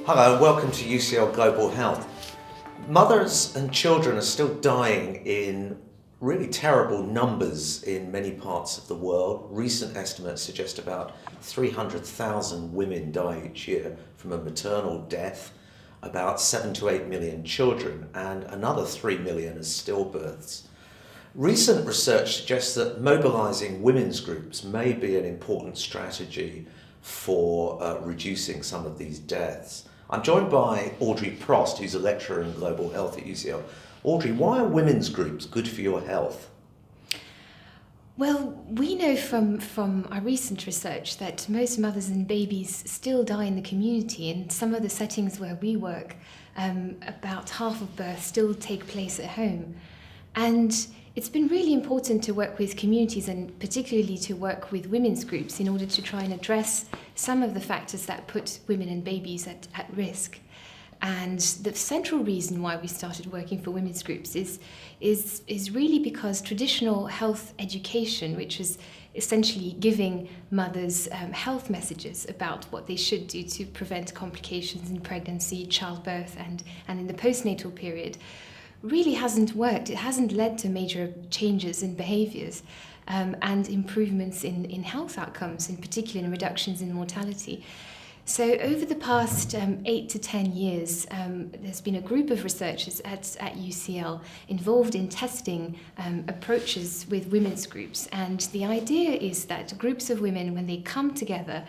Hello and welcome to UCL Global Health. Mothers and children are still dying in really terrible numbers in many parts of the world. Recent estimates suggest about 300,000 women die each year from a maternal death, about 7 to 8 million children, and another 3 million as stillbirths. Recent research suggests that mobilising women's groups may be an important strategy for reducing some of these deaths. I'm joined by Audrey Prost, who's a lecturer in global health at UCL. Audrey, why are women's groups good for your health? Well, we know from our recent research that most mothers and babies still die in the community. In some of the settings where we work, about half of births still take place at home. And it's been really important to work with communities and particularly to work with women's groups in order to try and address some of the factors that put women and babies at risk. And the central reason why we started working for women's groups is really because traditional health education, which is essentially giving mothers health messages about what they should do to prevent complications in pregnancy, childbirth, and in the postnatal period, really hasn't worked. It hasn't led to major changes in behaviours and improvements in health outcomes, in particular in reductions in mortality. So over the past 8 to 10 years, there's been a group of researchers at UCL involved in testing approaches with women's groups. And the idea is that groups of women, when they come together,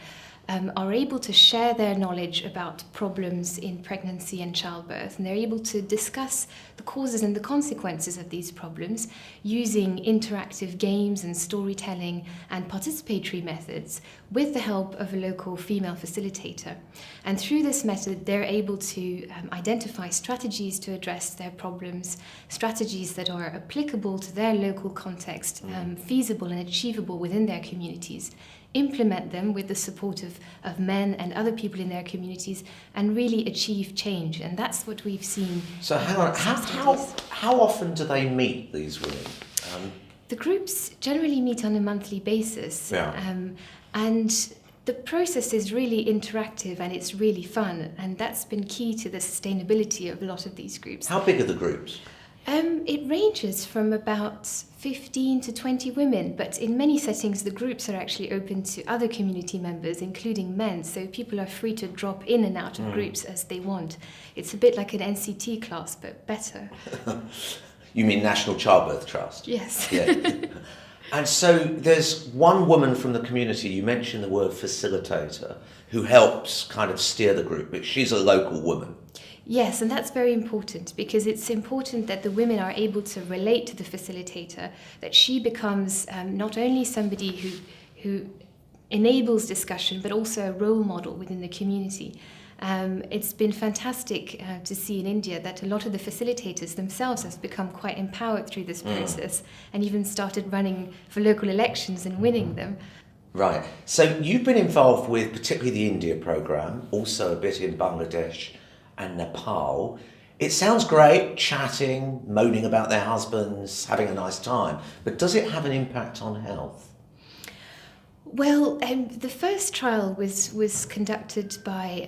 are able to share their knowledge about problems in pregnancy and childbirth, and they're able to discuss the causes and the consequences of these problems using interactive games and storytelling and participatory methods with the help of a local female facilitator. And through this method, they're able to identify strategies to address their problems, strategies that are applicable to their local context, feasible and achievable within their communities, implement them with the support of men and other people in their communities, and really achieve change. And that's what we've seen. So how often do they meet, these women? The groups generally meet on a monthly basis. Yeah. And the process is really interactive and it's really fun. And that's been key to the sustainability of a lot of these groups. How big are the groups? It ranges from about 15 to 20 women, but in many settings the groups are actually open to other community members, including men, so people are free to drop in and out of groups as they want. It's a bit like an NCT class, but better. You mean National Childbirth Trust? Yes. Yeah. And so there's one woman from the community, you mentioned the word facilitator, who helps kind of steer the group, but she's a local woman. Yes, and that's very important because it's important that the women are able to relate to the facilitator, that she becomes not only somebody who enables discussion, but also a role model within the community. It's been fantastic to see in India that a lot of the facilitators themselves have become quite empowered through this process and even started running for local elections and winning them. Right. So you've been involved with particularly the India programme, also a bit in Bangladesh and Nepal. It sounds great, chatting, moaning about their husbands, having a nice time, but does it have an impact on health? Well, the first trial was conducted by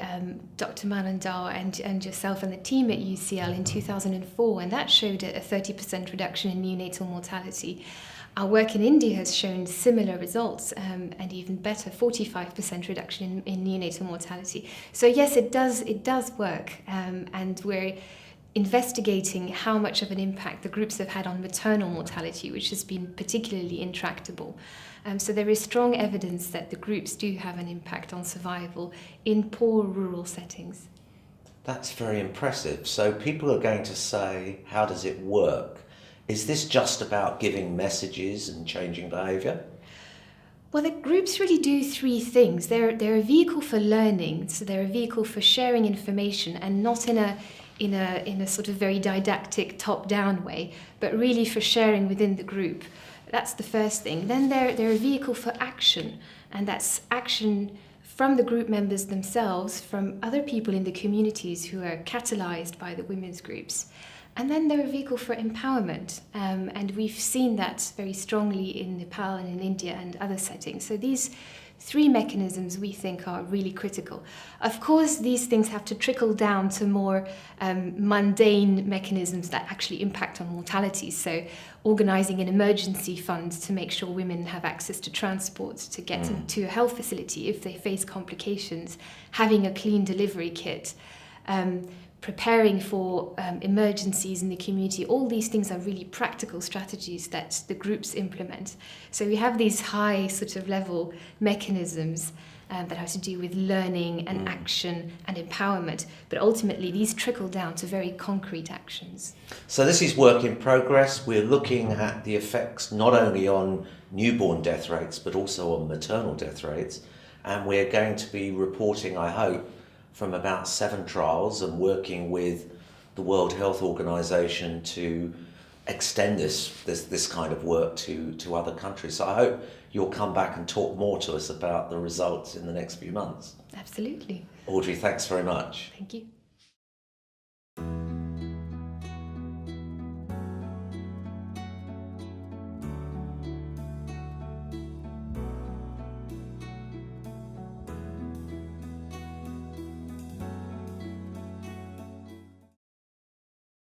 Dr. Manandar and yourself and the team at UCL in 2004, and that showed a 30% reduction in neonatal mortality. Our work in India has shown similar results and even better, 45% reduction in neonatal mortality. So yes, it does work, and we're investigating how much of an impact the groups have had on maternal mortality, which has been particularly intractable. So there is strong evidence that the groups do have an impact on survival in poor rural settings. That's very impressive. So people are going to say, how does it work? Is this just about giving messages and changing behaviour? Well, the groups really do three things. They're a vehicle for learning, so they're a vehicle for sharing information, and not in a sort of very didactic top-down way, but really for sharing within the group. That's the first thing. Then they're a vehicle for action, and that's action from the group members themselves, from other people in the communities who are catalysed by the women's groups. And then they're a vehicle for empowerment, and we've seen that very strongly in Nepal and in India and other settings. So these three mechanisms we think are really critical. Of course, these things have to trickle down to more mundane mechanisms that actually impact on mortality. So organising an emergency fund to make sure women have access to transport to get to a health facility if they face complications, having a clean delivery kit, preparing for emergencies in the community. All these things are really practical strategies that the groups implement. So we have these high sort of level mechanisms that have to do with learning and action and empowerment, but ultimately these trickle down to very concrete actions. So this is work in progress. We're looking at the effects not only on newborn death rates, but also on maternal death rates. And we're going to be reporting, I hope, from about 7 trials and working with the World Health Organization to extend this kind of work to other countries. So I hope you'll come back and talk more to us about the results in the next few months. Absolutely. Audrey, thanks very much. Thank you.